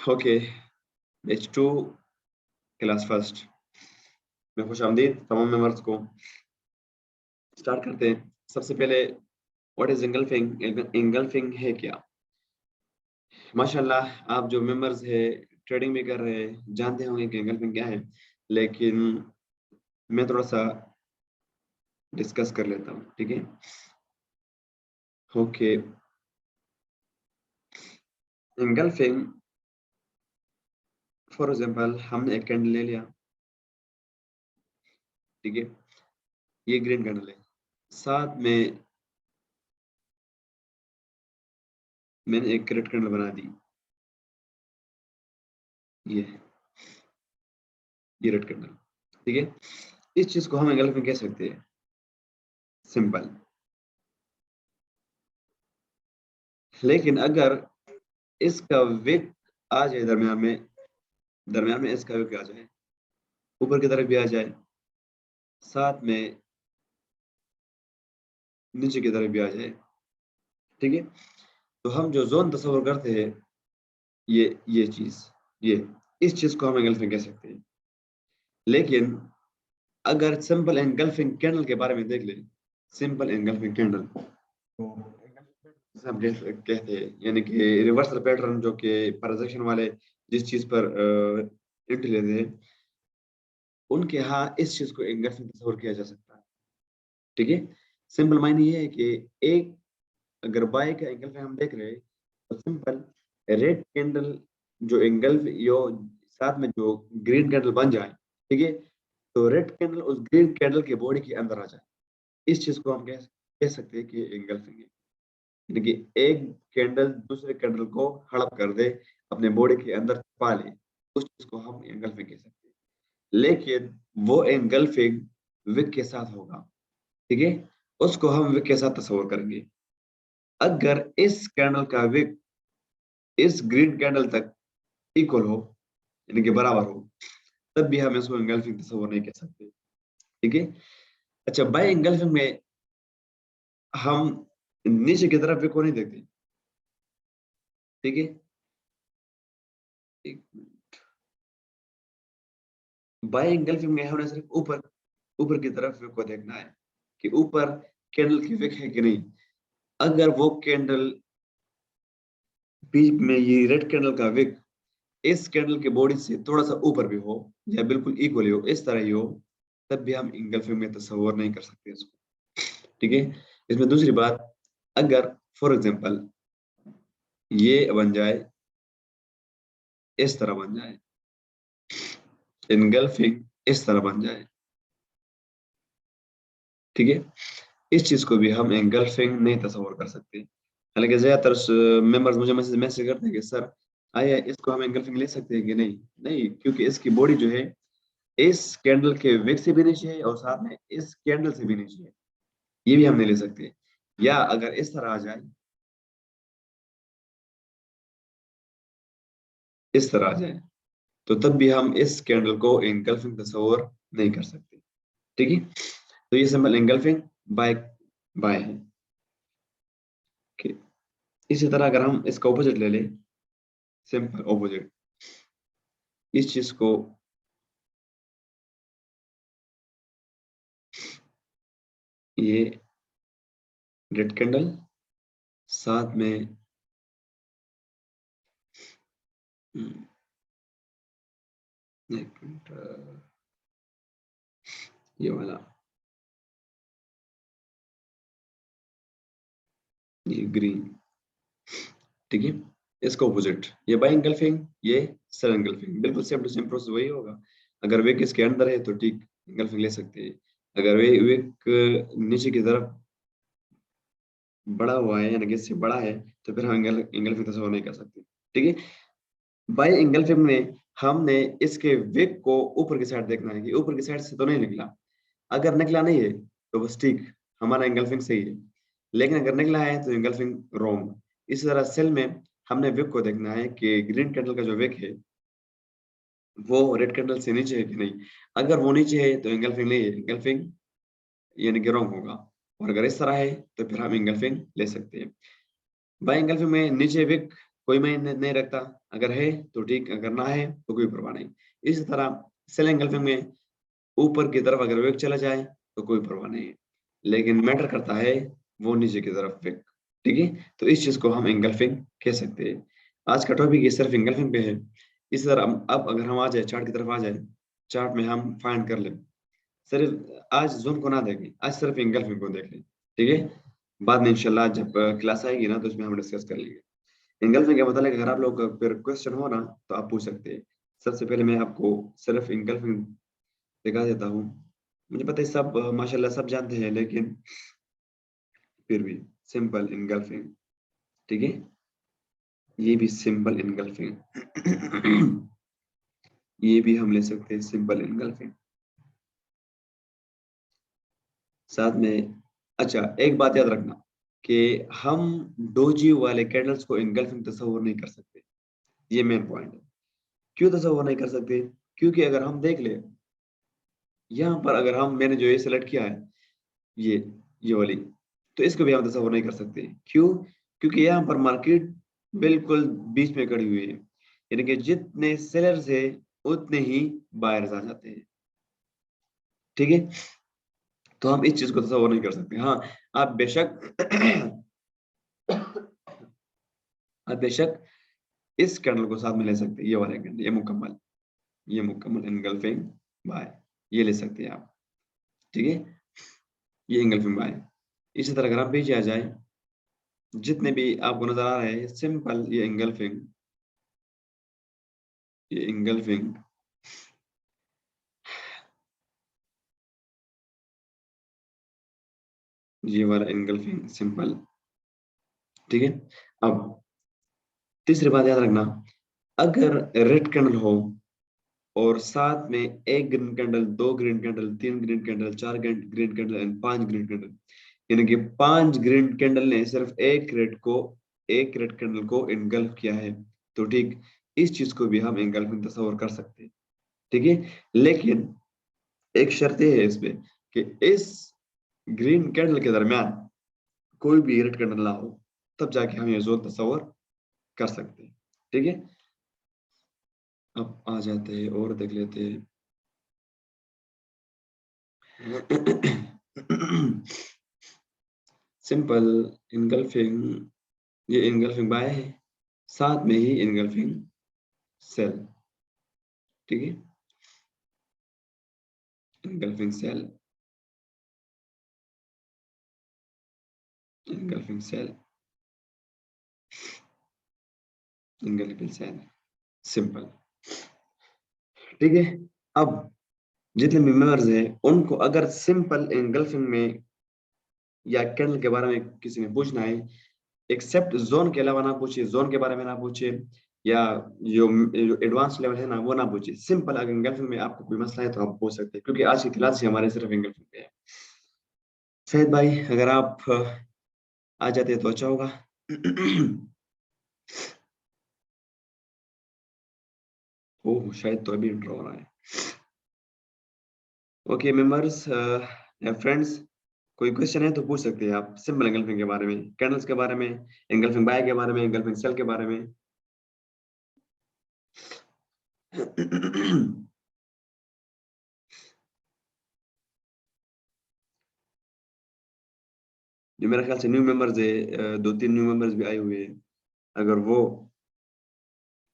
Okay, batch 2 class first में खुशामदीद तमाम members को। स्टार्ट करते हैं। सबसे पहले व्हाट इज एंगल्फिंग, एंगल्फिंग है क्या? माशाल्लाह आप जो मेंबर्स है ट्रेडिंग भी कर रहे हैं जानते होंगे कि एंगल्फिंग क्या है, लेकिन मैं थोड़ा सा डिस्कस कर लेता हूँ, ठीक है? ओके, एंगल्फिंग फॉर एग्जांपल हमने एक कैंडल ले लिया, ठीक है? ये ग्रीन कैंडल है, साथ में मैंने एक रेड कैंडल बना दी, ये रेड कैंडल, ठीक है? इस चीज को हम एंगल्फिंग कह सकते हैं, सिंपल। लेकिन अगर इसका विक आ जाए दरमियान में इसका विक आ जाए, ऊपर की तरफ भी आ जाए, साथ में नीचे की तरफ भी आ जाए, ठीक है? तो हम जो जोन तस्वर करते हैं, ये चीज, ये इस चीज को हम एंगल्फिंग कह सकते हैं। लेकिन अगर सिंपल एंगल्फिंग कैंडल के बारे में देख ले, सिंपल एंगल्फिंग कैंडल तो हम कहते हैं, यानी कि रिवर्सल पैटर्न जो कि प्रोजेक्शन वाले जिस चीज पर एंट्री लेते हैं, उनके यहाँ इस चीज को एंगल्फिंग तस्वर किया जा सकता है, ठीक है? सिंपल मायने ये है कि एक अगर बाय का एंगल्फिंग हम देख रहे हैं तो सिंपल रेड कैंडल जो एंगल्फ यो साथ में जो ग्रीन कैंडल बन जाए, ठीक है? तो रेड कैंडल उस ग्रीन कैंडल के बॉडी के अंदर आ जाए, इस चीज को हम कह सकते हैं कि एंगल्फिंग है। यानी कि एक कैंडल दूसरे कैंडल को हड़प कर दे, अपने बॉडी के अंदर छुपा ले, उस चीज को हम एंगल्फिंग कह सकते हैं। लेकिन वो एंगल्फिंग विक के साथ होगा, ठीक है? उसको हम विक के साथ तस्वर करेंगे। अगर इस कैंडल का विक इस ग्रीन कैंडल तक इक्वल हो, यानी कि बराबर हो, तब भी हम इसको एंगल्फिंग तस्वर नहीं कह सकते, ठीक है? अच्छा, बाय एंगल्फिंग में हम नीचे की तरफ विक को नहीं देखते, ठीक है? एक मिनट, बाय एंगल्फिंग में हमने सिर्फ ऊपर की तरफ विक को देखना है कि ऊपर कैंडल की विक है कि नहीं। अगर वो कैंडल बीच में ये रेड कैंडल का विक इस कैंडल के बॉडी से थोड़ा सा ऊपर भी हो या बिल्कुल इक्वली हो, इस तरह ही हो, तब भी हम एंगल्फिंग में तस्वर नहीं कर सकते इसको, ठीक है? इसमें दूसरी बात, अगर फॉर एग्जांपल ये बन जाए, इस तरह बन जाए, एंगल्फिंग इस तरह बन जाए, ठीक है? इस चीज को भी हम एंगल्फिंग नहीं तस्वर कर सकते। हालांकि ज्यादातर मेंबर्स मुझे मैसेज करते हैं कि सर आया इसको हम एंगल्फिंग ले सकते हैं कि नहीं? नहीं, क्योंकि इसकी बॉडी जो है इस कैंडल के विक से भी नीचे है और साथ में इस कैंडल से भी नीचे है, ये भी हम नहीं ले सकते। या अगर इस तरह आ जाए, इस तरह आ जाए, तो तब भी हम इस कैंडल को एंगल्फिंग तस्वर नहीं कर सकते, ठीक है? तो ये सिंपल एंगल्फिंग बाय बाय है, okay? इसी तरह अगर हम इसका ऑपोजिट ले लें, सिंपल ऑपोजिट, इस चीज को ये रेड कैंडल साथ में एक मिनट, ये वाला, ये ग्रीन, ठीक है? इसका ऑपोजिट, ये बाय एंगल्फिंग, ये सेल एंगल्फिंग, बिल्कुल सेम टू सेम प्रोसेस वही होगा। अगर विक इसके अंदर है तो ठीक एंगल्फिंग ले सकते हैं। अगर वे विक नीचे की तरफ बड़ा हुआ है यानी कि इससे बड़ा है, तो फिर हम एंगल्फिंग तस्वर नहीं कर सकते, ठीक है? बाय एंगल्फिंग में हमने इसके विक को ऊपर की साइड देखना है कि ऊपर की साइड से तो नहीं निकला। अगर निकला नहीं है तो बस ठीक, हमारा एंगल्फिंग सही है। लेकिन अगर निकला है तो एंगल्फिंग रॉन्ग। इसी तरह सेल में हमने विक को देखना है कि ग्रीन कैंडल का जो विक है वो रेड कैंडल से नीचे है कि नहीं। अगर वो नीचे है तो एंगल्फिंग नहीं है, एंगल्फिंग यानी कि रॉन्ग होगा। और अगर इस तरह है तो फिर हम एंगल्फिंग ले सकते हैं। बाय एंगल्फिंग में नीचे विक कोई मायने नहीं रखता, अगर है तो ठीक, अगर ना है तो कोई परवाह नहीं। इसी तरह सेल एंगल्फिंग में ऊपर की तरफ अगर वेग चला जाए तो कोई परवाह नहीं है, लेकिन मैटर करता है वो नीचे की तरफ वेग। ठीक है, तो इस चीज को हम एंगल्फिंग कह सकते हैं। आज का टॉपिक ये सिर्फ एंगल्फिंग पे है। इसी तरह अब अगर हम आ जाए चार्ट की तरफ आ जाए, चार्ट में हम फाइंड कर लें, सिर्फ आज जोन को ना देखें, आज सिर्फ एंगल्फिंग को देख लें। ठीक है, बाद में इंशाल्लाह जब क्लास आएगी ना तो उसमें हम डिस्कस कर लेंगे। एंगल्फिंग का मतलब अगर आप लोग का फिर क्वेश्चन हो ना तो आप पूछ सकते हैं। सबसे पहले मैं आपको सिर्फ एंगल्फिंग दिखा देता हूँ। मुझे पता है सब माशाल्लाह सब जानते हैं, लेकिन फिर भी सिंपल एनगल्फिंग। ठीक है, ये भी सिंपल एनगल्फिंग ये भी हम ले सकते हैं सिंपल एनगल्फिंग साथ में। अच्छा, एक बात याद रखना कि हम डोजी वाले कैंडल्स को एनगल्फिंग तस्वीर नहीं कर सकते। ये मेन पॉइंट है। क्यों तस्वीर नहीं कर सकते? क्योंकि अगर हम देख ले यहाँ पर, अगर हम मैंने जो ये सिलेक्ट किया है, ये ये वाली, तो इसको भी हम तस्वीर नहीं कर सकते। क्यों? क्योंकि यहाँ पर मार्केट बिल्कुल बीच में खड़ी हुई है, यानी कि जितने सेलर्स है उतने ही बायर्स आ जाते हैं। ठीक है, तो हम इस चीज को तस्वीर नहीं कर सकते। हाँ, आप बेशक आप बेशक इस कैंडल को साथ में ले सकते हैं, ये वाला कैंडल, ये मुकम्मल एनगल्फिंग बाय, ये ले सकते हैं आप। ठीक है, ये एंगल्फिंग बाय। इसी तरह अगर आप पीछे आ जाए, जितने भी आपको नजर आ रहे हैं सिंपल ये एंगल्फिंग, ये एंगल्फिंग ये वाला एंगल्फिंग सिंपल। ठीक है, अब तीसरी बात याद रखना, अगर रेड कैंडल हो और साथ में एक ग्रीन कैंडल, दो ग्रीन कैंडल, तीन ग्रीन कैंडल, चार ग्रीन कैंडल एंड पांच ग्रीन कैंडल, यानी कि पांच ग्रीन कैंडल ने सिर्फ एक रेड कैंडल को इनगल्फ किया है, तो ठीक इस चीज को भी हम एंगल्फिंग तस्वर कर सकते हैं। ठीक है, लेकिन एक शर्त ये है इसमें कि इस ग्रीन कैंडल के दरमियान कोई भी रेड कैंडल ना हो, तब जाके हम ये जोन तस्वर कर सकते हैं। ठीक है, अब आ जाते हैं और देख लेते हैं। सिंपल इनगल्फिंग, ये इनगल्फिंग बाय है, साथ में ही इनगल्फिंग सेल। ठीक है, engulfing cell, engulfing cell, engulfing cell, simple. ठीक है, अब जितने भी मेंबर्स हैं उनको अगर सिंपल इनगल्फिंग में या कैंडल के बारे में किसी ने पूछना है, एक्सेप्ट जोन के अलावा ना पूछिए, जोन के बारे में ना पूछिए, या जो एडवांस लेवल है ना वो ना पूछिए। सिंपल अगर एंगल्फिंग में आपको कोई मसला है तो आप पूछ सकते हैं, क्योंकि आज की क्लास ही हमारे सिर्फ एंगल्फिंग पे है। शायद भाई अगर आप आ जाते तो अच्छा होगा। ओह, शायद तो अभी इंटर हो रहा है। ओके मेंबर्स या फ्रेंड्स, कोई क्वेश्चन है तो पूछ सकते हैं आप, सिंपल एंगल्फिंग के बारे में, कैंडल्स के बारे में, एंगल्फिंग बाय के बारे में, एंगल्फिंग सेल के बारे में। जो मेरे ख्याल से न्यू मेंबर्स है, दो तीन न्यू मेंबर्स भी आए हुए हैं, अगर वो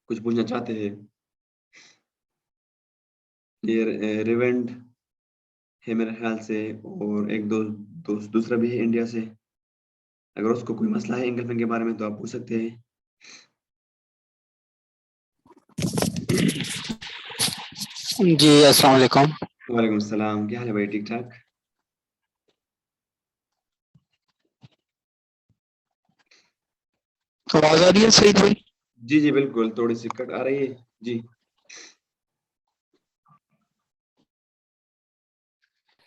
कुछ पूछना चाहते हैं। ये रिवेंड है मेरे ख्याल से, और एक दो दोस्त दूसरा भी है इंडिया से, अगर उसको कोई मसला है एंगल्फिंग के बारे में तो आप पूछ सकते हैं। जी अस्सलाम वालेकुम। वालेकुम सलाम, क्या हाल है भाई? ठीक ठाक? तो आवाज आ रही है सही भाई? जी जी बिल्कुल, थोड़ी सी कट आ रही है जी।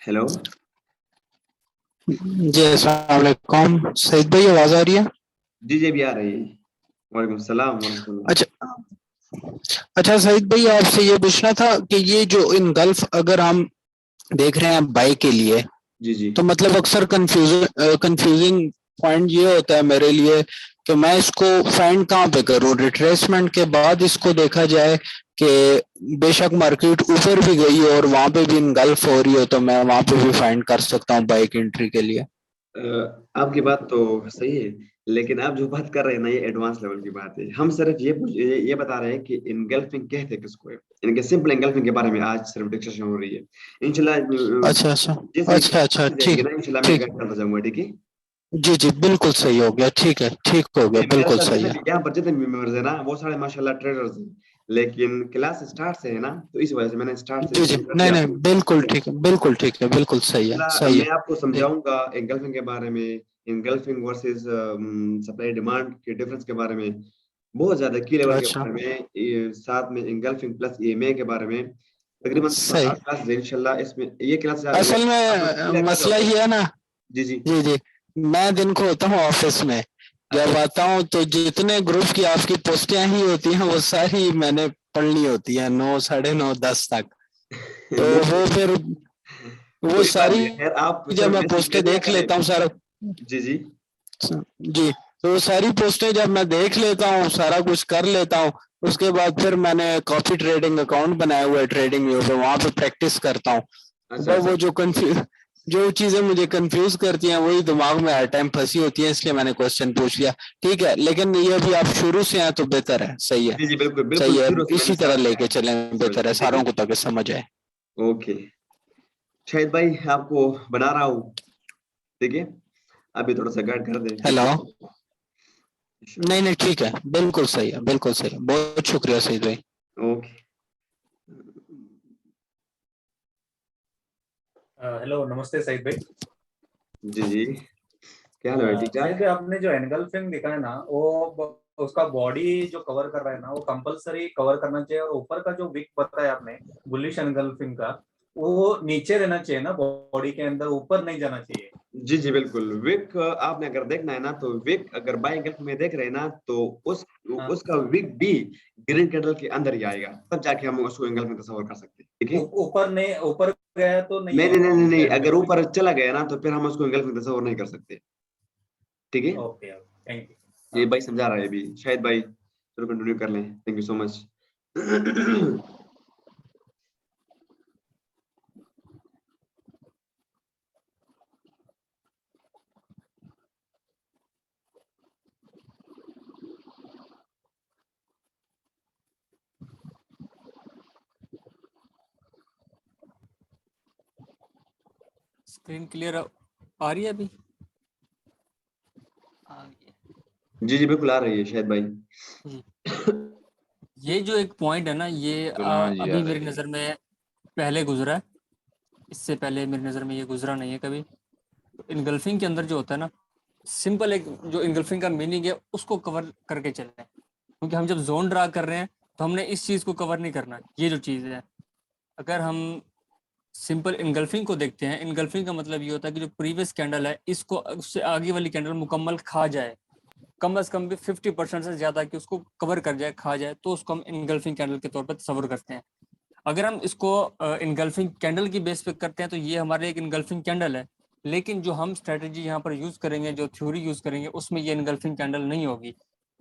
हेलो, जी अस्सलाम वालेकुम सईद भाई, आवाज आ रही है? जी जी भी आ रही है। वालेकुम सलाम वरहमतुल्लाह। अच्छा। अच्छा सईद भाई, आपसे ये पूछना था कि ये जो इन गल्फ अगर हम देख रहे हैं बाई के लिए, जी जी तो मतलब अक्सर कंफ्यूजिंग पॉइंट ये होता है मेरे लिए कि मैं इसको फाइंड कहाँ पे करूँ? रिट्रेसमेंट के बाद इसको देखा जाए कि बेशक मार्केट ऊपर भी गई हो और वहां पे भी इनगल्फ हो रही हो तो मैं वहां पे भी फाइंड कर सकता हूँ बाइक एंट्री के लिए। आपकी बात तो सही है, लेकिन आप जो बात कर रहे हैं ना, ये एडवांस लेवल की बात है। हम सिर्फ ये बता रहे हैं कि इनगल्फिंग कहते किसको है, इनके सिंपल इनगल्फिंग के बारे में आज सिर्फ डिस्कशन हो रही है। इंशाल्लाह अच्छा अच्छा। जैसे अच्छा अच्छा, जाएंगे ठीक ना, इंशाल्लाह मैं ठीक। गाइड करता जाऊंगा, ठीक है। जी जी, बिल्कुल सही हो गया, ठीक है, ठीक हो गया, मेरे बिल्कुल साथ सही जितने है। भी यहाँ पर जितने भी मेंबर्स है ना, वो सारे माशाल्लाह ट्रेडर्स हैं, लेकिन क्लास स्टार्ट से है ना, तो इस वजह से मैंने स्टार्ट से जी जी, शुरू कर नहीं दिया नहीं, आपको। बिल्कुल ठीक है, बिल्कुल ठीक है, बिल्कुल सही है, इंशाल्लाह सही है। मैं आपको जी। समझाऊंगा एंगल्फिंग के बारे में, एंगल्फिंग वर्सेस सप्लाई डिमांड के डिफरेंस के बारे में, बहुत ज्यादा की लेवल के अच्छा, बारे में, साथ में एंगल्फिंग प्लस ईएमए के बारे में। तकरीबन सही। 7-8 क्लास है इंशाल्लाह, इसमें ये क्लास असल आपको में क्लियर कर रहा मसला हूँ। ये है ना। जी जी। जी जी। मैं दिन को होता हूँ ऑफिस में, अच्छा जब अच्छा। आता हूँ तो जितने ग्रुप की आपकी पोस्टें ही होती हैं वो सारी मैंने पढ़नी होती हैं 9, 9:30, 10 तक। तो नहीं वो नहीं, फिर वो कोई बात सारी नहीं, खैर आप जब सिर्फ मैं मैसेज दे पोस्टें दिया देख करें। लेता हूँ सारा। जी जी। जी, तो वो सारी पोस्टें जब मैं देख लेता हूँ, सारा कुछ कर लेता हूँ, उसके बाद फिर मैंने कॉपी ट्रेडिंग अकाउंट बनाया हुआ है ट्रेडिंग व्यू पे, वहां पे प्रैक्टिस करता हूँ। अच्छा बस अच्छा। वो जो चीजें मुझे कंफ्यूज करती हैं वही दिमाग में हर टाइम फंसी होती है, इसलिए मैंने क्वेश्चन पूछ लिया। ठीक है, लेकिन ये भी आप शुरू से हैं तो बेहतर है, सही है। जी जी, बिल्कुल सही बिल्कुल, है, जीरो से मैंने इसी तरह स्टार्ट किया लेके है चलें, इस वजह बेहतर है, से, ठीक सारों है। को ताकि समझ आए। ओके, शाहिद भाई आपको बना रहा हूँ, ठीक है। अभी थोड़ा सा गाइड कर दे, ठीक हेलो। है। नहीं इंशाल्लाह। नहीं, ठीक है, बिल्कुल सही है, बिल्कुल सही है, बहुत शुक्रिया सईद भाई। ओके। हेलो, नमस्ते सईद भाई। जी जी, क्या हाल है भाई, ठीक सईद ठाक। भाई, आपने जो एनगल्फिंग दिखा है ना, उसका बॉडी जो कवर कर रहा है ना, वो कंपलसरी कवर करना चाहिए, और ऊपर का जो विक बताया आपने बुलिश एनगल्फिंग का, वो नीचे रहना चाहिए ना, बॉडी के अंदर, ऊपर नहीं जाना चाहिए। जी जी बिल्कुल, विक आपने अगर देखना है ना, तो विक अगर बाई गल्फ में देख रहे हैं ना, तो उस हाँ, उसका विक भी ग्रीन कैंडल के अंदर ही आएगा, तब जाके हम उसको एंगल में तस्वर कर सकते हैं, ठीक है। ऊपर नहीं, ऊपर गया तो नहीं नहीं है नहीं नहीं नहीं नहीं, अगर एनगल्फिंग। ऊपर चला गया ना, तो फिर हम उसको एंगल में तस्वर नहीं कर सकते, ठीक है। Okay okay, thank you. ये हाँ। भाई समझा रहा है अभी, शायद भाई चलो कंटिन्यू कर लें, thank you so much. Screen clear आ रही है अभी? आ गई है। जी जी बिल्कुल आ रही है शायद भाई। जी। ये जो एक पॉइंट है ना, ये हाँ जी, आ अभी मेरी रही है। नज़र में पहले गुजरा है, इससे पहले मेरी नज़र में ये गुजरा नहीं है कभी। तो इनगल्फिंग के अंदर जो होता है ना, सिंपल एक जो इनगल्फिंग का मीनिंग है उसको कवर करके चलना है, क्योंकि हम जब जोन ड्रा कर रहे हैं तो हमने इस चीज़ को कवर नहीं करना है। ये जो चीज़ है, अगर हम सिंपल इनगल्फिंग को देखते हैं, इनगल्फिंग का मतलब ये होता है कि जो प्रीवियस कैंडल है इसको उससे आगे वाली कैंडल मुकम्मल खा जाए, कम से कम भी 50% से ज़्यादा कि उसको कवर कर जाए, खा जाए, तो उसको हम इनगल्फिंग कैंडल के तौर पर तस्वर करते हैं। अगर हम इसको इनगल्फिंग कैंडल की बेस पे करते हैं तो ये हमारे एक इनगल्फिंग कैंडल है, लेकिन जो हम स्ट्रेटजी यहाँ पर यूज़ करेंगे, जो थ्योरी यूज़ करेंगे, उसमें ये इनगल्फिंग कैंडल नहीं होगी।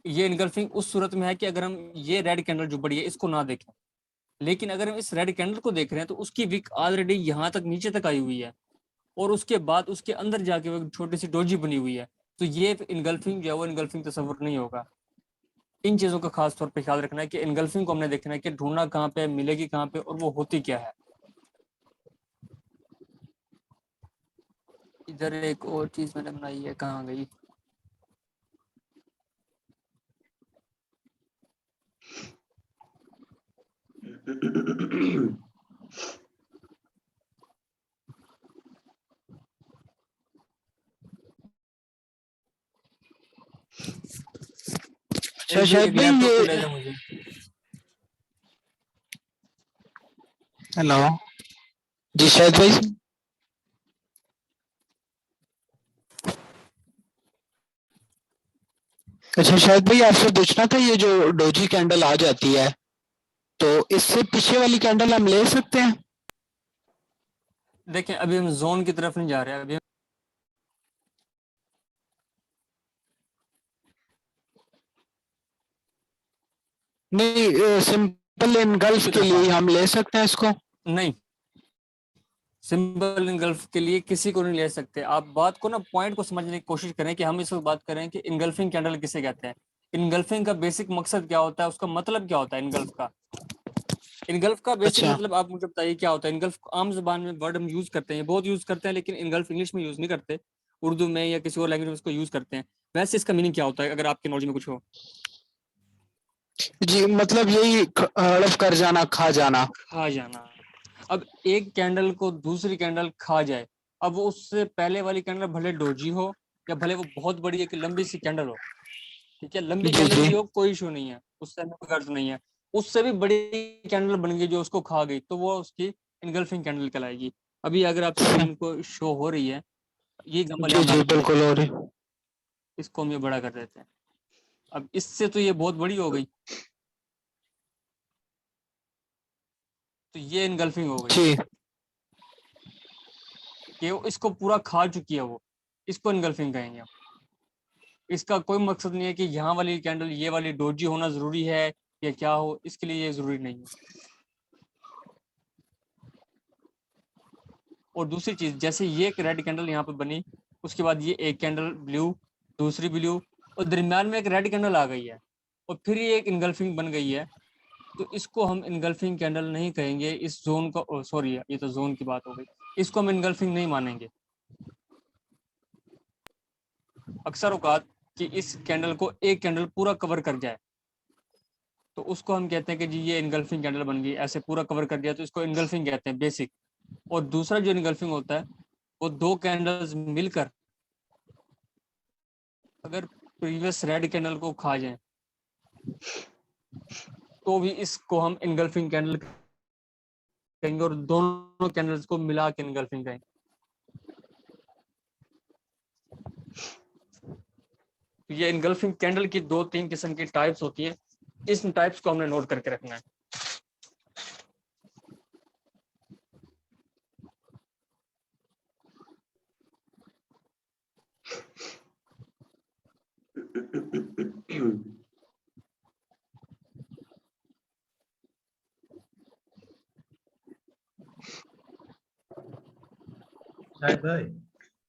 ये इनगल्फिंग उस सूरत में है कि अगर हम ये रेड कैंडल जो बड़ी है इसको ना देखें, लेकिन अगर हम इस रेड कैंडल को देख रहे हैं तो उसकी विक ऑलरेडी यहाँ तक नीचे तक आई हुई है, और उसके बाद उसके अंदर जाके वो छोटी सी डोजी बनी हुई है, तो ये इनगल्फिंग जो है वो इनगल्फिंग तस्वर नहीं होगा। इन चीज़ों का खास तौर पे ख्याल रखना है कि इनगल्फिंग को हमने देखना है कि ढूंढना कहाँ पे, मिलेगी कहाँ पे, और वो होती क्या है। इधर एक और चीज़ मैंने बनाई है, कहाँ गई? अच्छा एक शायद एक भाई लैपटॉप मिला ये, था मुझे। हेलो। जी शायद भाई। अच्छा शायद भाई, आपसे पूछना था, ये जो डोजी कैंडल आ जाती है तो इससे पीछे वाली कैंडल हम ले सकते हैं? देखें, अभी हम जोन की तरफ नहीं जा रहे हैं, अभी नहीं, सिंपल इनगल्फ के लिए हम ले सकते हैं इसको? नहीं, सिंपल इनगल्फ के लिए किसी को नहीं ले सकते। आप बात को ना, पॉइंट को समझने की कोशिश करें कि हम इस वक्त बात करें कि इनगल्फिंग कैंडल किसे कहते हैं। इनगल्फिंग का बेसिक मकसद क्या होता है, उसका मतलब क्या होता है इनगल्फ का? इनगल्फ का बेसिक अच्छा। मतलब आप मुझे बताइए क्या होता है। इनगल्फ आम जुबान में वर्ड हम यूज करते हैं, बहुत यूज करते हैं, लेकिन इनगल्फ इंग्लिश में यूज नहीं करते, उर्दू में या किसी और लैंग्वेज में इसको यूज करते हैं। वैसे इसका मीनिंग क्या होता है, अगर आपके नॉलेज में कुछ हो? जी, मतलब यही हड़प कर जाना, खा जाना। खा जाना। अब एक कैंडल को दूसरी कैंडल खा जाए, अब वो उससे पहले वाली कैंडल भले डोजी हो या भले वो बहुत बड़ी एक लंबी सी कैंडल हो, ठीक है, लंबी जी कैंडल जी। भी हो, कोई इशू नहीं है, उससे हमें कोई गर्ज नहीं है। उससे भी बड़ी कैंडल बन गई जो उसको खा गई, तो वो उसकी इनगल्फिंग कैंडल कहलाएगी। अभी अगर आप स्क्रीन को शो हो रही है, ये एग्जांपल जी यहाँ पे जी, आपको दिख बिल्कुल रहा है, हो रही। इसको हम ये बड़ा कर देते हैं। अब इससे तो ये बहुत बड़ी हो गई, तो ये इनगल्फिंग हो गई जी कि वो इसको पूरा खा चुकी है, वो इसको इनगल्फिंग कहेंगे हम। इसका कोई मकसद नहीं है कि यहाँ वाली कैंडल ये वाली डोजी होना जरूरी है या क्या हो, इसके लिए ये जरूरी नहीं है। और दूसरी चीज, जैसे ये एक रेड कैंडल यहाँ पे बनी, उसके बाद ये एक कैंडल ब्लू, दूसरी ब्लू, और दरमियान में एक रेड कैंडल आ गई है, और फिर ये एक इनगल्फिंग बन गई है, तो इसको हम इनगल्फिंग कैंडल नहीं कहेंगे। इस जोन को, सॉरी ये तो जोन की बात हो गई, इसको हम इनगल्फिंग नहीं मानेंगे। अक्सर औकात कि इस कैंडल को एक कैंडल पूरा कवर कर जाए, तो उसको हम कहते हैं कि जी ये इनगल्फिंग कैंडल बन गई, ऐसे पूरा कवर कर दिया तो इसको इनगल्फिंग कहते हैं, बेसिक। और दूसरा जो इनगल्फिंग होता है, वो दो कैंडल्स मिलकर अगर प्रीवियस रेड कैंडल को खा जाए, तो भी इसको हम इनगल्फिंग कैंडल कहेंगे, और दोनों कैंडल्स को मिला के इनगल्फिंग कहेंगे। तो ये इनगल्फिंग कैंडल की 2-3 किस्म की टाइप्स होती है, इस टाइप्स को हमने नोट करके रखना है। शायद भाई,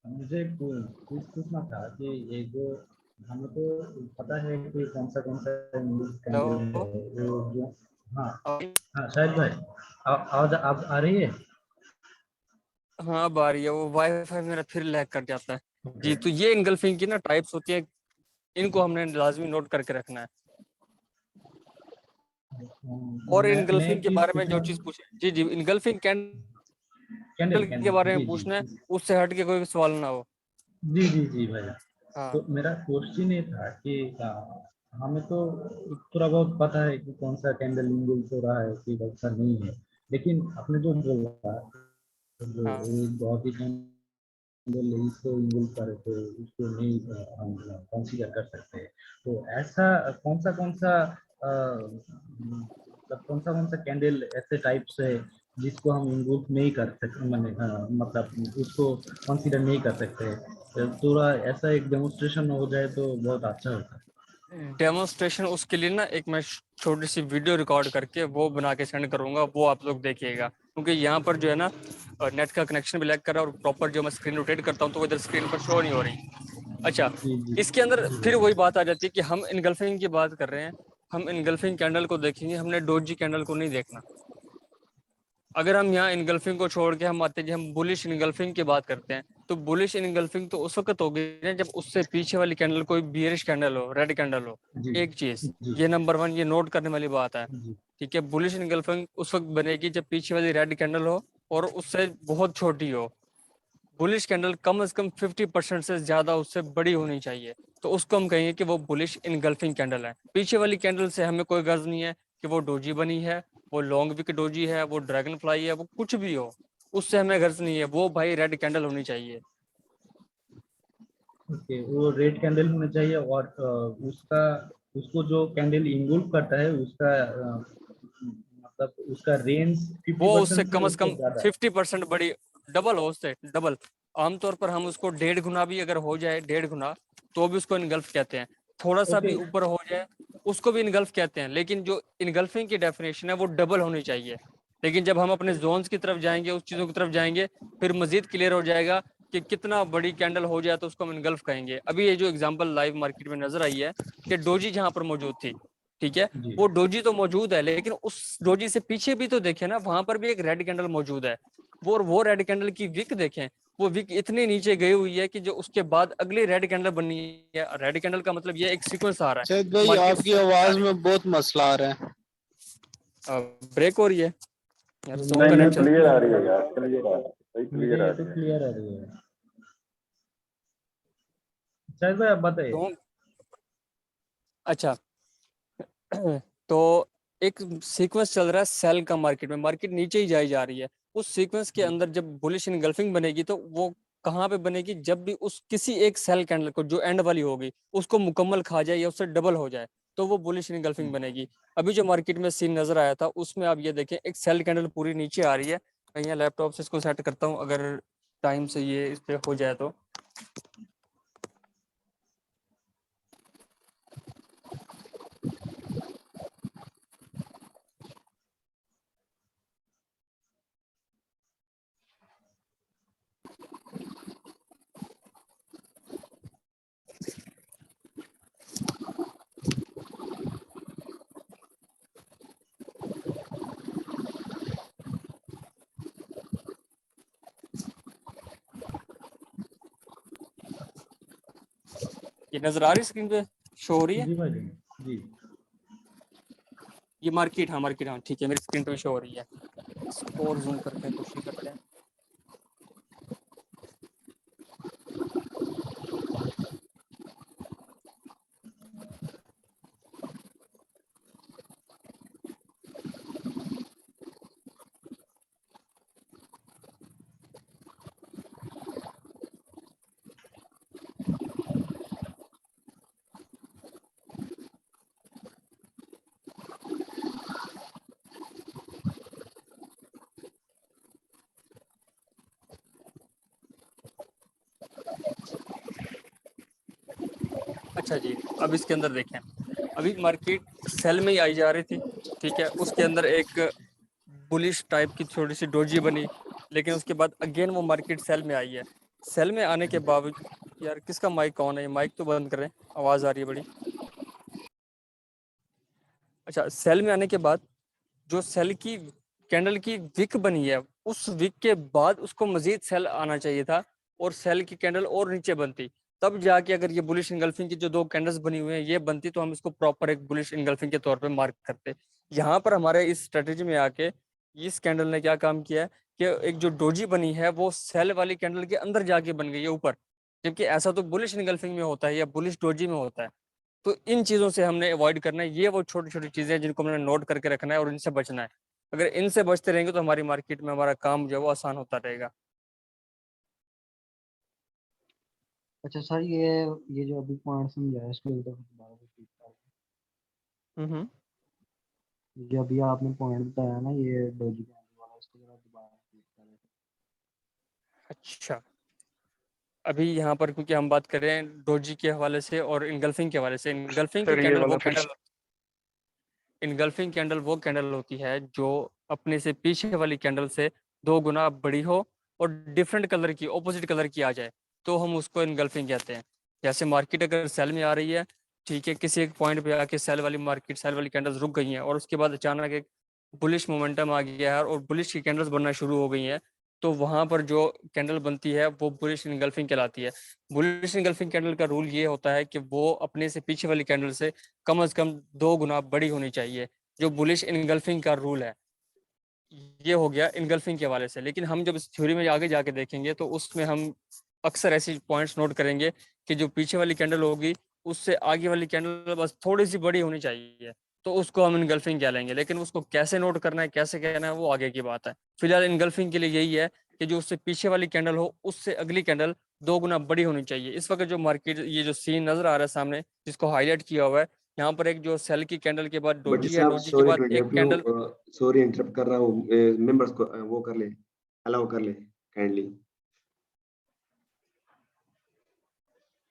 मुझे कुछ पूछना था कि ये जो हमें तो पता है कि कौन सा इंग्लिश कैंडल है वो जो। हाँ हाँ शायद भाई, आवाज आप आ रही है? हाँ, अब आ रही है। वो वाईफाई मेरा फिर लैग कर जाता है। ओके। जी, तो ये इनगल्फिंग की ना टाइप्स होती है, इनको हमने लाजमी नोट करके रखना है। और मैं इनगल्फिंग एक के चीज बारे में जो पूछना। चीज पूछे, जी जी, इनगल्फिंग कैंडल कैंडल के कैंडल बारे जी में जी पूछना है, जी उससे हट के कोई सवाल ना हो। जी जी जी भाई। हाँ तो मेरा क्वेश्चन ये था कि हमें तो थोड़ा बहुत पता है कि कौन सा कैंडल इंगल्फ हो रहा है कि कौन सा नहीं है, लेकिन आपने जो बोला जो हाँ बहुत ही इसको इंगल्फ करे तो उसको नहीं हम कंसीडर कर सकते हैं। तो ऐसा कौन सा कैंडल ऐसे टाइप्स है जिसको हम इंगल्फ नहीं कर सकते, मैंने मतलब उसको कंसीडर नहीं कर सकते। थोड़ा ऐसा एक डेमोन्स्ट्रेशन हो जाए तो बहुत अच्छा होता है। डेमोन्स्ट्रेशन, उसके लिए ना एक मैं छोटी सी वीडियो रिकॉर्ड करके वो बना के सेंड करूंगा, वो आप लोग देखिएगा, क्योंकि यहाँ पर जो है ना नेट का कनेक्शन भी लैग कर रहा है, और प्रॉपर जो मैं स्क्रीन रोटेट करता हूँ तो वो इधर स्क्रीन पर शो नहीं हो रही। अच्छा, जी जी इसके अंदर जी फिर भाई। वही बात आ जाती है कि हम इनगल्फिंग की बात कर रहे हैं, हम इनगल्फिंग कैंडल को देखेंगे, हमने डोजी कैंडल को नहीं देखना। अगर हम यहाँ इनगल्फिंग को छोड़ के हम आते हैं, हम बुलिश इनगल्फिंग की बात करते हैं, तो बुलिश इनगल्फिंग तो उस वक्त होगी ना जब उससे पीछे वाली कैंडल कोई बियरिश कैंडल हो, रेड कैंडल हो। जी एक चीज, जी ये नंबर 1, ये नोट करने वाली बात है। जी ठीक है, बुलिश इनगल्फिंग उस वक्त बनेगी जब पीछे वाली रेड कैंडल हो और उससे बहुत छोटी हो। बुलिश कैंडल कम से कम 50% से ज्यादा उससे बड़ी होनी चाहिए, तो उसको हम कहेंगे कि वो बुलिश इनगल्फिंग कैंडल है। पीछे वाली कैंडल से हमें कोई गर्ज नहीं है कि वो डोजी बनी है, वो लॉन्ग विक डोजी है, वो ड्रैगन फ्लाई है, वो कुछ भी हो, उससे हमें गर्ज नहीं है, वो भाई रेड कैंडल होनी चाहिए। ओके, वो रेड कैंडल होना चाहिए और उसका उसको जो कैंडल इंगुल्फ करता है उसका मतलब उसका रेंज फिफ्टी वो उससे परसेंट से कम से उससे कम ज्यादा। 50% बड़ी, डबल हो उससे, डबल। आमतौर पर हम उसको 1.5 गुना भी अगर हो जाए, 1.5 गुना, तो भी उसको इनगल्फ कहते हैं। थोड़ा सा भी Okay. ऊपर हो जाए उसको भी इनगल्फ कहते हैं, लेकिन जो इनगल्फिंग की डेफिनेशन है वो डबल होनी चाहिए। लेकिन जब हम अपने जोन्स की तरफ जाएंगे, उस चीजों की तरफ जाएंगे, फिर मजीद क्लियर हो जाएगा कि कितना बड़ी कैंडल हो जाए तो उसको हम इनगल्फ कहेंगे। अभी ये जो एग्जांपल लाइव मार्केट में नजर आई है कि डोजी जहां पर मौजूद थी, ठीक है, जी। वो डोजी तो मौजूद है, लेकिन उस डोजी से पीछे भी तो देखें ना, वहां पर भी एक रेड कैंडल मौजूद है। वो रेड कैंडल की विक देखें, वो विक इतनी नीचे गई हुई है कि जो उसके बाद अगली रेड कैंडल बननी है। रेड कैंडल का मतलब ये एक सीक्वेंस आ रहा शायद है भाई मार्केट आपकी आवाज में बहुत मसला आ रहा है। ब्रेक हो रही है यार, नहीं, जोन का नेट चल क्लियर आ रही है यार, क्लियर आ रही है, सही मुझे क्लियर आ ये तो रही है। क्लियर आ रही है। शायद भाई आप बताइए। जोन। अच्छा तो एक सीक्वेंस चल रहा है सेल का मार्केट में, मार्केट नीचे ही जाई जा रही है। उस सीक्वेंस के अंदर जब बुलिश इनगल्फिंग बनेगी तो वो कहाँ पे बनेगी, जब भी उस किसी एक सेल कैंडल को जो एंड वाली होगी उसको मुकम्मल खा जाए या उससे डबल हो जाए तो वो बुलिश इनगल्फिंग बनेगी। अभी जो मार्केट में सीन नजर आया था उसमें आप ये देखें, एक सेल कैंडल पूरी नीचे आ रही है। मैं यहाँ लैपटॉप से इसको सेट करता हूँ, अगर टाइम से ये इस पे हो जाए तो। ये नजर आ रही स्क्रीन पे, शो हो रही है जी भाई जी। ये मार्केट? हाँ मार्केट, हाँ ठीक है, मेरी स्क्रीन पे शो हो रही है। इसको और जूम करके कोशिश करते हैं। अच्छा जी, अब इसके अंदर देखें, अभी मार्केट सेल में ही आई जा रही थी, ठीक है, उसके अंदर एक बुलिश टाइप की छोटी सी डोजी बनी, लेकिन उसके बाद अगेन वो मार्केट सेल में आई है। सेल में आने के बावजूद, यार किसका माइक ऑन है, माइक तो बंद करें, आवाज आ रही है बड़ी। अच्छा, सेल में आने के बाद जो सेल की कैंडल की विक बनी है, उस विक के बाद उसको मजीद सेल आना चाहिए था और सेल की कैंडल और नीचे बनती, तब जाके अगर ये बुलिश इनगल्फिंग की जो दो कैंडल्स बनी हुई हैं ये बनती तो हम इसको प्रॉपर एक बुलिश इनगल्फिंग के तौर पे मार्क करते। यहाँ पर हमारे इस स्ट्रेटेजी में आके इस कैंडल ने क्या काम किया है कि एक जो डोजी बनी है वो सेल वाली कैंडल के अंदर जाके बन गई है ऊपर, जबकि ऐसा तो बुलिश इनगल्फिंग में होता है या बुलिश डोजी में होता है। तो इन चीजों से हमने अवॉइड करना है, ये वो छोटी छोटी चीजें हैं जिनको हमने नोट करके रखना है और इनसे बचना है। अगर इनसे बचते रहेंगे तो हमारी मार्केट में हमारा काम जो है वो आसान होता रहेगा। अच्छा सर, ये जो अभी पॉइंट समझाया इसको एक दफा दोबारा रिपीट कर हम्म। दीजिए। जो अभी आपने पॉइंट बताया ना, ये डोजी कैंडल वाला, इसको जरा दोबारा रिपीट करें। अच्छा, अभी यहाँ पर क्योंकि हम बात कर रहे हैं डोजी के हवाले से और इनगल्फिंग के हवाले से, इनगल्फिंग की सर ये कैंडल वाला वो कैंडल इनगल्फिंग कैंडल वो कैंडल होती है जो अपने से पीछे वाली कैंडल से 2 गुना बड़ी हो और डिफरेंट कलर की, ऑपोजिट कलर की आ जाए, तो हम उसको इनगल्फिंग कहते हैं। जैसे मार्केट अगर सेल में आ रही है, ठीक है, किसी एक पॉइंट पे आके सेल वाली मार्केट, सेल वाली कैंडल्स रुक गई हैं और उसके बाद अचानक एक बुलिश मोमेंटम आ गया है और बुलिश की कैंडल्स बनना शुरू हो गई हैं, तो वहां पर जो कैंडल बनती है वो बुलिश इनगल्फिंग कहलाती है। बुलिश इनगल्फिंग कैंडल का रूल ये होता है कि वो अपने से पीछे वाली कैंडल से कम 2 गुना बड़ी होनी चाहिए, जो बुलिश इनगल्फिंग का रूल है। ये हो गया इनगल्फिंग के हवाले से। लेकिन हम जब इस थ्योरी में आगे जाके देखेंगे तो उसमें हम अक्सर ऐसी पॉइंट्स नोट करेंगे कि जो पीछे वाली कैंडल होगी उससे आगे वाली कैंडल बस थोड़ी सी बड़ी होनी चाहिए, तो उसको हम इनगल्फिंग कह लेंगे। लेकिन उसको कैसे नोट करना है, कैसे कहना है, वो आगे की बात है। फिलहाल इनगल्फिंग के लिए यही है कि जो उससे पीछे वाली कैंडल हो उससे अगली कैंडल 2 गुना बड़ी होनी चाहिए। इस वक्त जो मार्केट, ये जो सीन नजर आ रहा है सामने जिसको हाईलाइट किया हुआ है, यहाँ पर एक जो सेल की कैंडल के बाद बट डोजी है, साहब डोजी के सॉरी बाद टू एक interrupt candle. You, sorry interrupt कर रहा हूँ, मेंबर्स को वो कर ले, अलाउ कर ले काइंडली।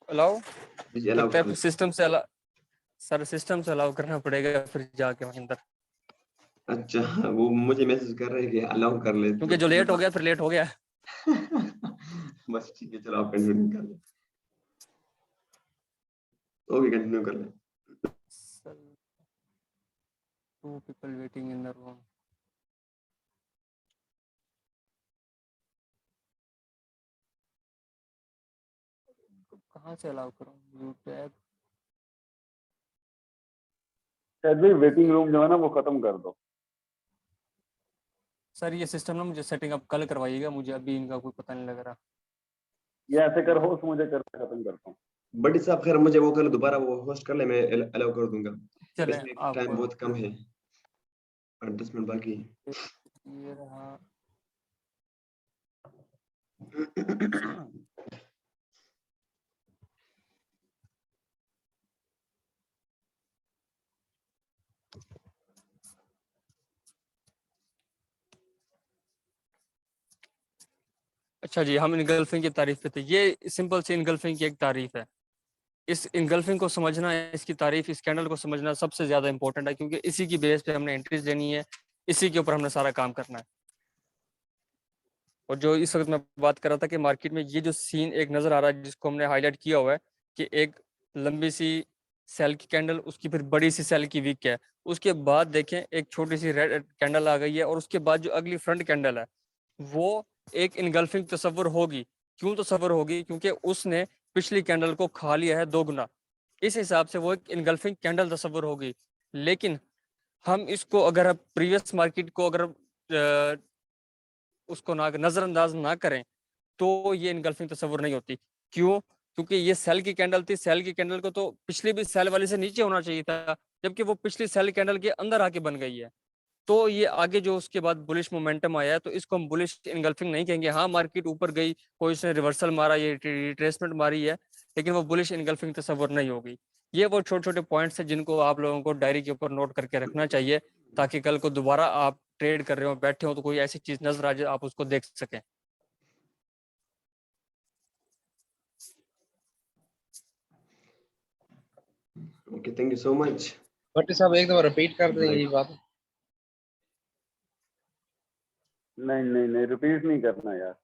अलाउ जी अलाउ लगता कर है ले। सिस्टम से सर सिस्टम से अलाउ करना पड़ेगा फिर जाके वहीं अंदर, अच्छा, वो मुझे मैसेज कर रहे हैं कि अलाउ कर ले, क्योंकि जो लेट हो गया फिर लेट हो गया। बस ठीक है, चलो आप कंटिन्यू कर लें। ओके, कंटिन्यू कर लें। Sir 2 people waiting in the room. कहाँ से अलाउ करूँ? View tab. शायद भाई वेटिंग रूम जो है ना वो खत्म कर दो। सर ये सिस्टम ना मुझे सेटिंग अप कल करवाइएगा, मुझे अभी इनका कोई पता नहीं लग रहा। ये ऐसे कर होस्ट मुझे कर खत्म करता हूँ। बड़ी साहब खैर मुझे वो कर दोबारा वो होस्ट कर ले, मैं अलाउ कर दूंगा। चले इसमें आप टाइम बहुत कम है और 10 मिनट बाकी है। ये रहा। अच्छा जी, हम इनगल्फिंग की तारीफ पे थे। ये सिंपल सी इनगल्फिंग की एक तारीफ है। इस इनगल्फिंग को समझना, इसकी तारीफ, इस कैंडल को समझना सबसे ज्यादा इंपॉर्टेंट है, क्योंकि इसी की बेस पे हमने एंट्रीज लेनी है, इसी के ऊपर हमने सारा काम करना है। और जो इस वक्त मैं बात कर रहा था कि मार्केट में ये जो सीन एक नजर आ रहा है जिसको हमने हाईलाइट किया हुआ है कि एक लंबी सी सेल की कैंडल, उसकी फिर बड़ी सी सेल की वीक है, उसके बाद देखें एक छोटी सी रेड कैंडल आ गई है, और उसके बाद जो अगली फ्रंट कैंडल है वो एक इनगल्फिंग तस्वर होगी। क्यों तस्वर होगी? क्योंकि उसने पिछली कैंडल को खा लिया है 2 गुना, इस हिसाब से वो एक इनगल्फिंग कैंडल तस्वर होगी। लेकिन हम इसको अगर प्रीवियस मार्केट को अगर उसको ना नजरअंदाज ना करें तो ये इनगल्फिंग तस्वर नहीं होती। क्यों? क्योंकि ये सेल की कैंडल थी, सेल की कैंडल को तो पिछली भी सेल वाली से नीचे होना चाहिए था, जबकि वो पिछली सेल कैंडल के अंदर आके बन गई है। तो ये आगे जो उसके बाद बुलिश मोमेंटम आया है, तो इसको हम बुलिश इनगल्फिंग नहीं कहेंगे। हाँ, मार्केट ऊपर गई, कोई उसने रिवर्सल मारा, ये रिट्रेसमेंट मारी है, लेकिन वो बुलिश इनगल्फिंग तस्वर नहीं होगी। ये वो छोटे छोटे पॉइंट्स हैं जिनको आप लोगों को डायरी के ऊपर नोट करके रखना चाहिए, ताकि कल को दोबारा आप ट्रेड कर रहे हो, बैठे हो, तो कोई ऐसी चीज नजर आ जाए आप उसको देख सकें। Okay, thank you so much. Bhatti साहब एक दफा रिपीट कर दें ये बात। नहीं नहीं नहीं, रिपीट नहीं करना यार।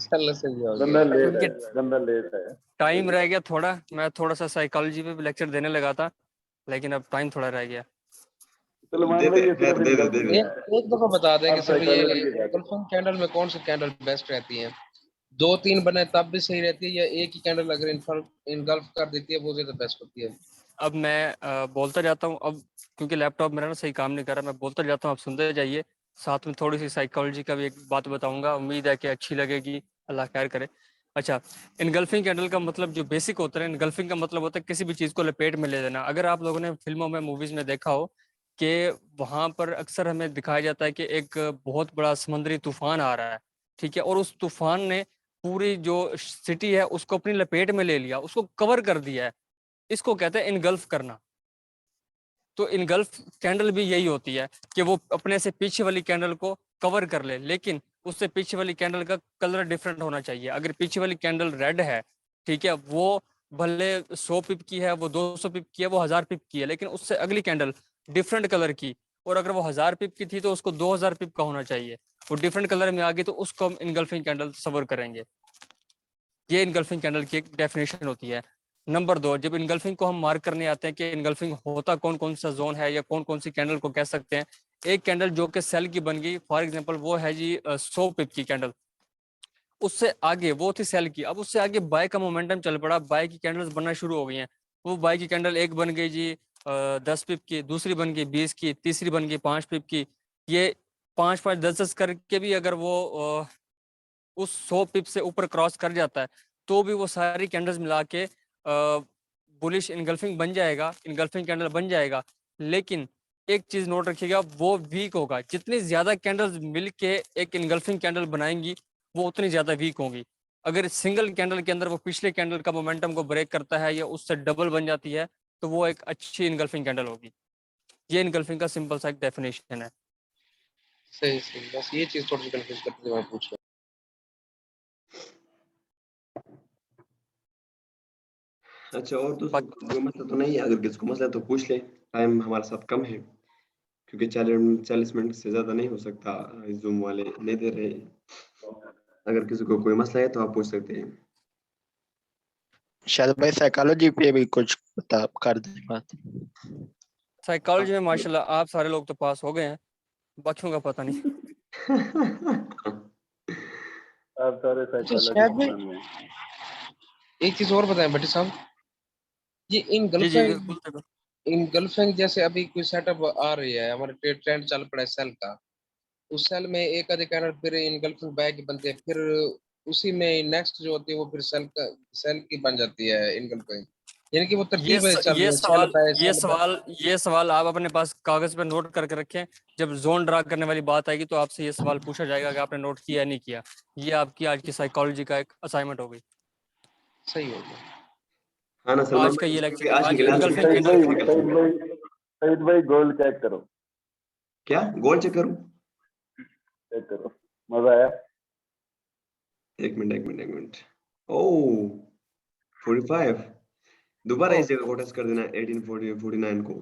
चलो सही हो बंदा गया। लेट है, क्योंकि बंदा लेट है। टाइम रह गया थोड़ा, मैं थोड़ा सा साइकोलॉजी पे भी लेक्चर देने लगा था, लेकिन अब टाइम थोड़ा रह गया। सलमान दे भाई दे, ये खैर सिर्फ दे दे दे इनगल्फिंग दे। एक है। एक दफा बता दें कि आप सर ये साइकोलॉजी की बात इनगल्फिंग कैंडल में कौन सी कैंडल बेस्ट रहती है? 2-3 बने तब भी सही रहती है, या एक ही कैंडल अगर इनगल्फ कर देती है वो ज्यादा बेस्ट होती है? अब मैं बोलता जाता हूँ, अब क्योंकि लैपटॉप मेरा ना सही काम नहीं कर रहा, मैं बोलता जाता हूँ, आप सुनते जाइए। साथ में थोड़ी सी साइकोलॉजी का भी एक बात बताऊंगा, उम्मीद है कि अच्छी लगेगी, अल्लाह खैर करे। अच्छा, इनगल्फिंग कैंडल का मतलब जो बेसिक होता है, इनगल्फिंग का मतलब होता है किसी भी चीज़ को लपेट में ले लेना। अगर आप लोगों ने फिल्मों में, मूवीज में देखा हो कि वहाँ पर अक्सर हमें दिखाया जाता है कि एक बहुत बड़ा समुद्री तूफान आ रहा है, ठीक है, और उस तूफान ने पूरी जो सिटी है उसको अपनी लपेट में ले लिया, उसको कवर कर दिया है। इसको कहते हैं इनगल्फ करना। तो इनगल्फ कैंडल भी यही होती है कि वो अपने से पीछे वाली कैंडल को कवर कर ले, लेकिन उससे पीछे वाली कैंडल का कलर डिफरेंट होना चाहिए। अगर पीछे वाली कैंडल रेड है, ठीक है, वो भले 100 पिप की है, वो 200 पिप की है, वो 1000 पिप की है, लेकिन उससे अगली कैंडल डिफरेंट कलर की, और अगर वो 1000 पिप की थी तो उसको 2000 पिप का होना चाहिए, वो डिफरेंट कलर में आ गई तो उसको हम इनगल्फिंग कैंडल तस्वर करेंगे। ये इनगल्फिंग कैंडल की एक डेफिनेशन होती है। नंबर 2, जब इनगल्फिंग को हम मार्क करने आते हैं कि इनगल्फिंग होता कौन कौन सा जोन है या कौन कौन सी कैंडल को कह सकते हैं। एक कैंडल जो कि सेल की बन गई, फॉर एग्जांपल वो है जी 100 पिप की कैंडल, उससे आगे वो थी सेल की, अब उससे आगे बाय का मोमेंटम चल पड़ा, बाय की कैंडल्स बनना शुरू हो गई हैं। वो बाय की कैंडल एक बन गई जी 10 पिप की, दूसरी बन गई 20 की, तीसरी बन गई 5 पिप की। ये 5-5, 10-10 करके भी अगर वो उस 100 पिप से ऊपर क्रॉस कर जाता है, तो भी वो सारी कैंडल्स मिला के बुलिश इनगल्फिंग बन जाएगा, इनगल्फिंग कैंडल बन जाएगा। लेकिन एक चीज नोट रखिएगा, वो वीक होगा। जितनी ज्यादा कैंडल्स मिलके एक इनगल्फिंग कैंडल बनाएंगी, वो उतनी ज्यादा वीक होंगी। अगर सिंगल कैंडल के अंदर वो पिछले कैंडल का मोमेंटम को ब्रेक करता है या उससे डबल बन जाती है, तो वो एक अच्छी इनगल्फिंग कैंडल होगी। ये इनगल्फिंग का सिंपल सा एक डेफिनेशन है। सही सही, बस ये चीज थोड़ी सी कंफ्यूज करती थी, मैं पूछ रहा अच्छा, और तो कोई मसला तो नहीं है, अगर किसी को मसला है तो पूछ ले। टाइम हमारे साथ कम है, क्योंकि 40 मिनट से ज़्यादा नहीं हो सकता, जूम वाले नहीं दे रहे। अगर किसी को कोई मसला है तो आप पूछ सकते हैं। शायद भाई साइकोलॉजी पे भी कुछ बता कर दे बात। साइकोलॉजी में माशाल्लाह आप सारे लोग तो पास हो गए हैं, बाकियों का पता नहीं। आप सारे शायद साइकोलॉजिस्ट भाई बन गए। एक चीज और बताएं भट्टी साहब, ये इन जी जी गर्लफ्रेंड बिल्कुल। इन गर्लफ्रेंड जैसे अभी कोई सेटअप आ रही है, हमारे ट्रेंड चल पड़ा है सेल का, उस सेल में एक आधे कैंडल फिर इन गर्लफ्रेंड बैग बनते हैं, फिर उसी में नेक्स्ट जो होती है वो फिर सेल की बन जाती है इन गर्लफ्रेंड, यानी कि वो तरतीब है चल रही है, ये सवाल आप अपने पास कागज पे नोट करके रखें। जब जोन ड्रा करने वाली बात आएगी तो आपसे ये सवाल पूछा जाएगा कि आपने नोट किया या नहीं किया। ये आपकी आज की साइकोलॉजी का एक असाइनमेंट हो गई। सही हो गया। हाँ ना सलमान आज का भाई, ये क्योंकि लेक्चर आज की आज क्लास इनगल्फिंग सईद भाई में सईद भाई गोल चेक करो, क्या गोल चेक करूं? चेक करो, मजा आया। एक मिनट। ओह 45, दोबारा इस जगह को टच कर देना 1849 को।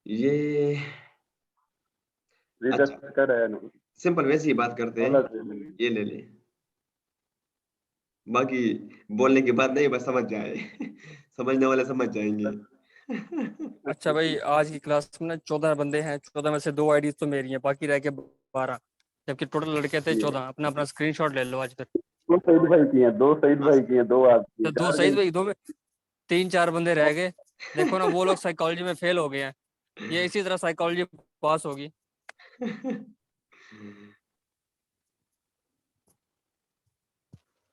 ये रिटच कर आया नहीं, सिंपल वैसे ही बात करते बोला हैं, ये ले ले, बाकी बोलने के बाद नहीं, बस समझ जाए। समझने वाले समझ जाएंगे। अच्छा भाई, आज की क्लास में ना 14 बंदे हैं, 14 में से 2 आईडीज तो मेरी हैं, बाकी रह के 12, जबकि टोटल लड़के थे 14। अपना अपना स्क्रीनशॉट ले लो आज तक। दो सईद भाई की हैं, दो सईद भाई की हैं, दो आपकी तो हैं, 2 चार सईद गई। भाई, 2 में 3-4 बंदे रह गए। देखो ना, वो लोग साइकोलॉजी में फेल हो गए हैं, ये इसी तरह साइकोलॉजी पास होगी।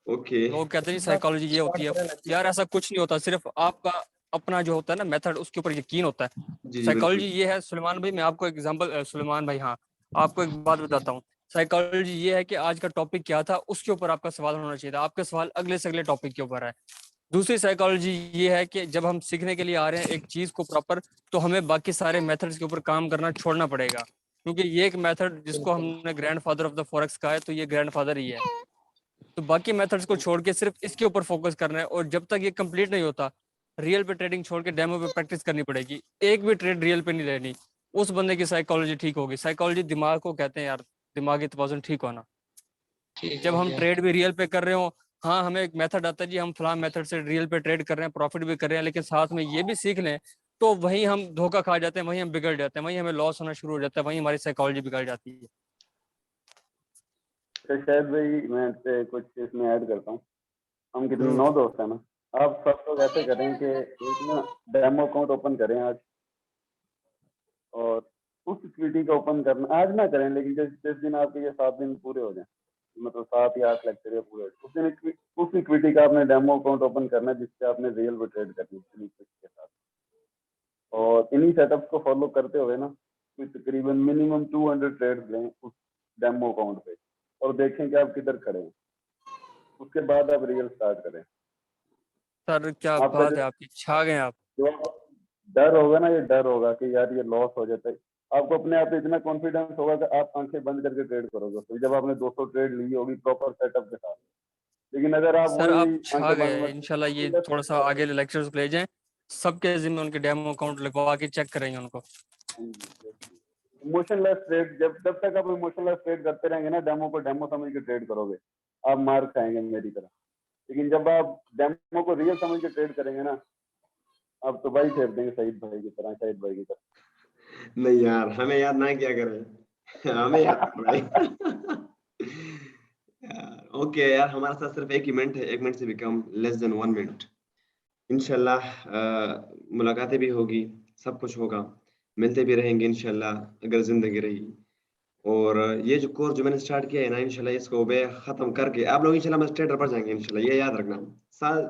ओके, लोग कहते हैं साइकोलॉजी ये होती है। यार ऐसा कुछ नहीं होता, सिर्फ आपका अपना जो होता है ना मेथड, उसके ऊपर यकीन होता है। जी जी साइकोलॉजी बिल्कुल। ये है सुलेमान भाई, मैं आपको एग्जांपल, सुलेमान भाई हाँ, आपको एक बात बताता हूँ। साइकोलॉजी ये है कि आज का टॉपिक क्या था उसके ऊपर आपका सवाल होना चाहिए था, आपका सवाल अगले से अगले टॉपिक के ऊपर है। दूसरी साइकोलॉजी ये है कि जब हम सीखने के लिए आ रहे हैं एक चीज को प्रॉपर, तो हमें बाकी सारे मेथड्स के ऊपर काम करना छोड़ना पड़ेगा, क्योंकि ये एक मेथड जिसको हमने ग्रैंडफादर ऑफ द फॉरेक्स कहा है, तो ये ग्रैंडफादर ही है। तो बाकी मेथड्स को छोड़ के सिर्फ इसके ऊपर फोकस करना है, और जब तक ये कंप्लीट नहीं होता, रियल पे ट्रेडिंग छोड़ के डेमो पे प्रैक्टिस करनी पड़ेगी। एक भी ट्रेड रियल पे नहीं लेनी, उस बंदे की साइकोलॉजी ठीक होगी। साइकोलॉजी दिमाग को कहते हैं यार, दिमागी तवाज़ुन ठीक होना। जब हम ट्रेड भी रियल पे कर रहे हो, हाँ हमें एक मेथड आता है जी, हम फलां मेथड से रियल पे ट्रेड कर रहे हैं, प्रॉफिट भी कर रहे हैं, लेकिन साथ में ये भी सीख लें, तो वहीं हम धोखा खा जाते हैं, वहीं हम बिगड़ जाते हैं, वहीं हमें लॉस होना शुरू हो जाता है, वहीं हमारी साइकोलॉजी बिगड़ जाती है। तो शायद भाई मैं कुछ इसमें ऐड करता हूँ। हम कितने 9 दोस्त हैं ना, आप सब लोग ऐसे करें कि एक ना डेमो अकाउंट ओपन करें आज, और उस इक्विटी का ओपन करना आज ना करें, लेकिन जिस दिन आपके ये 7 दिन पूरे हो जाए, मतलब 7 या 8 लेक्चर पूरे, उस दिन उस इक्विटी का आपने डेमो अकाउंट ओपन करना है जिससे आपने रियल पे ट्रेड करनी है के साथ। और इन्हीं सेटअप्स को फॉलो करते हुए ना तकरीबन मिनिमम 200 ट्रेड लें उस डेमो अकाउंट पे, और देखें कि आप किधर खड़े हैं। उसके बाद आप रियल स्टार्ट करें। सर क्या आपका बात है आपकी, छा गए आप। जो डर होगा ना, ये डर होगा कि यार ये लॉस हो जाता है, आपको अपने आप पे इतना कॉन्फिडेंस होगा कि आप आंखें बंद करके ट्रेड करोगे, तो जब आपने 200 ट्रेड ली होगी प्रॉपर सेटअप के साथ। लेकिन अगर आप सर आप वही छा आंखें गए, बंद इंशाल्लाह ये थोड़ा सा आगे लेक्चर्स ले जाएं, सबके जिम्मे उनके डेमो अकाउंट लगवा के चेक करेंगे उनको। इमोशनलेस ट्रेड, जब तक आप इमोशनलेस ट्रेड करते रहेंगे ना, डेमो को डेमो समझ के ट्रेड करोगे, आप मार खाएंगे मेरी तरह। लेकिन जब आप डेमो को रियल समझ के ट्रेड करेंगे ना, आप तो भाई फेर देंगे सईद भाई की तरह, शाहिद भाई की तरह। नहीं यार, हमें याद ना किया करें। हमें याद कर रहा है। ओके यार, हमारे साथ सिर्फ 1 ही मिनट है, 1 मिनट से भी कम, लेस देन 1 मिनट। इंशाल्लाह मुलाकातें भी होगी, सब कुछ होगा, मिलते भी रहेंगे इंशाल्लाह अगर जिंदगी रही। और ये जो कोर्स जो मैंने स्टार्ट किया है ना, इंशाल्लाह इसको मैं खत्म करके आप लोग इंशाल्लाह मैं ट्रेडर पर जाएंगे इंशाल्लाह, ये याद रखना।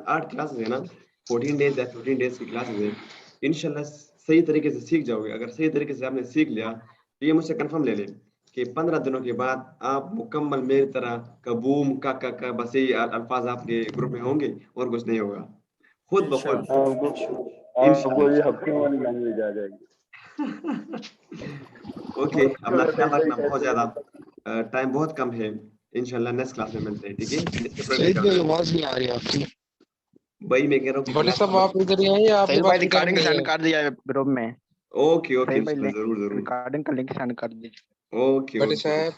8 क्लासेस है ना, 14 डेज या 15 डेज की क्लासेस है, इंशाल्लाह सही तरीके से सीख जाओगे। अगर सही तरीके से आपने सीख लिया तो ये मुझसे कंफर्म ले लें कि 15 दिनों के बाद आप मुकम्मल मेरी तरह कबूम का बस यही अल्फाज आपके ग्रुप में होंगे और कुछ नहीं होगा, खुद ब खुद आपको ये हफ्ते वाली लैंग्वेज आ जाएगी। ओके, अपना ख्याल रखना, बहुत ज्यादा टाइम बहुत कम है, इंशाल्लाह नेक्स्ट क्लास में मिलते हैं, ठीक है? सईद भाई आवाज नहीं आ रही आपकी। भाई मैं कह रहा हूँ बड़े साहब आप इधर ही हैं या आपके सही पास भाई भी टाइम रिकॉर्डिंग नहीं सेंड है? कर दिया है ग्रुप में। ओके सही ओके भाई जरूर जरूर रिकॉर्डिंग का लिंक सेंड कर दीजिए। ओके बड़े ओके साहब